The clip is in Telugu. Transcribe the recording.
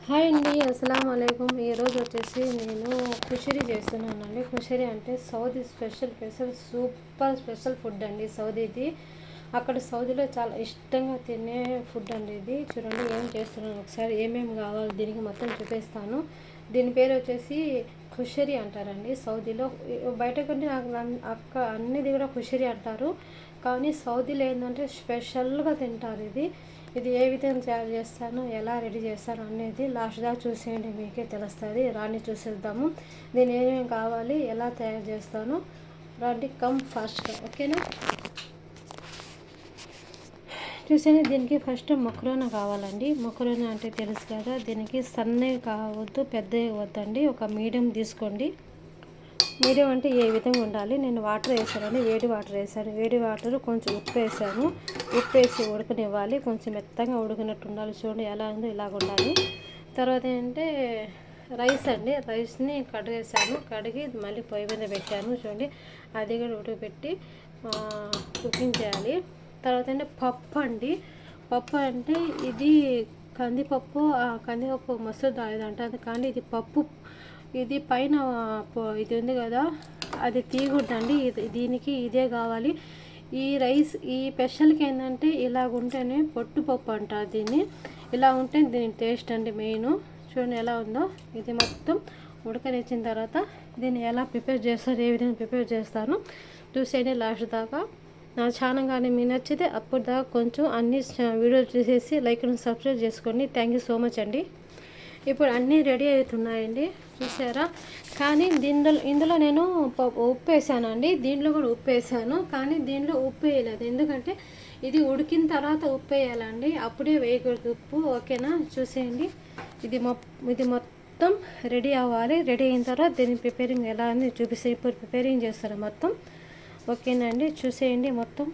హాయ్ అండి, అస్సలం వాలేకుమ్. ఈరోజు వచ్చేసి నేను కుషరీ చేస్తున్నానండి. కుషరీ అంటే Saudi special super special food అండి. సౌదీది అక్కడ సౌదీలో చాలా ఇష్టంగా తినే ఫుడ్ అండి. ఇది చూడండి ఏం చేస్తున్నాను, ఒకసారి ఏమేమి కావాలి దీనికి మొత్తం చూపిస్తాను. దీని పేరు వచ్చేసి కుషరీ అంటారండి సౌదీలో. బయట కంటే అన్నిది కూడా కుషరీ అంటారు, కానీ సౌదీలో ఏంటంటే స్పెషల్గా తింటారు ఇది ఏ విధంగా తయారు చేస్తాను, ఎలా రెడీ చేస్తాను అనేది లాస్ట్ దాకా చూసేయండి, మీకే తెలుస్తుంది. రాని చూసేద్దాము. దీని ఏమేమి కావాలి, ఎలా తయారు చేస్తాను, రండి కమ్ ఫాస్ట్గా, ఓకేనా. చూసేయండి. దీనికి ఫస్ట్ మొక్కరోనా కావాలండి. మొక్కరోనా అంటే తెలుసు కదా, దీనికి సన్నవి కావద్దు, పెద్దవి వద్దండి, ఒక మీడియం తీసుకోండి. మీడియం అంటే ఏ విధంగా ఉండాలి, నేను వాటర్ వేసానండి, వేడి వాటర్ వేసాను. వేడి వాటర్ కొంచెం ఉప్పు వేసాను. ఉప్పు వేసి ఉడకనివ్వాలి, కొంచెం మెత్తగా ఉడికినట్టు ఉండాలి. చూడండి ఎలా ఉందో ఇలాగ ఉండాలి. తర్వాత ఏంటంటే రైస్ అండి, రైస్ని కడిగేసాను, కడిగి మళ్ళీ పొయ్యి మీద పెట్టాను. చూడండి అది కూడా ఉడకబెట్టి కుకింగ్ చేయాలి. తర్వాత అంటే పప్పు అండి. పప్పు అంటే ఇది కందిపప్పు మసూర్ దాల్ అంటారు, కానీ ఇది పప్పు. ఇది పైన ఇది ఉంది కదా, అది తీయకూడదండి. దీనికి ఇదే కావాలి. ఈ రైస్ ఈ స్పెషల్కి ఏంటంటే ఇలాగ ఉంటేనే పొట్టుపప్పు అంటారు దీన్ని. ఇలా ఉంటే దీని టేస్ట్ అండి మెయిన్. చూడండి ఎలా ఉందో. ఇది మొత్తం ఉడకనిచ్చిన తర్వాత దీన్ని ఎలా ప్రిపేర్ చేస్తారు, ఏ విధంగా ప్రిపేర్ చేస్తాను చూసేయండి లాస్ట్ దాకా. నా ఛానల్ కానీ మీకు నచ్చితే అప్పుడు దాకా కొంచెం అన్ని వీడియోలు చూసేసి లైక్ అండ్ సబ్స్క్రైబ్ చేసుకోండి. థ్యాంక్ యూ సో మచ్ అండి. ఇప్పుడు అన్నీ రెడీ అవుతున్నాయండి, చూసారా. కానీ ఇందులో నేను ఉప్పు వేసానండి, దీంట్లో కూడా ఉప్పు వేసాను, కానీ దీంట్లో ఉప్పు వేయలేదు. ఎందుకంటే ఇది ఉడికిన తర్వాత ఉప్పు వేయాలండి, అప్పుడే వేయకూడదు ఉప్పు, ఓకేనా. చూసేయండి. ఇది మొత్తం రెడీ అవ్వాలి. రెడీ అయిన తర్వాత దీని ప్రిపేరింగ్ ఎలా అని చూపిస్తే ఇప్పుడు ప్రిపేరింగ్ చేస్తారు మొత్తం, ఓకేనండి. చూసేయండి మొత్తం.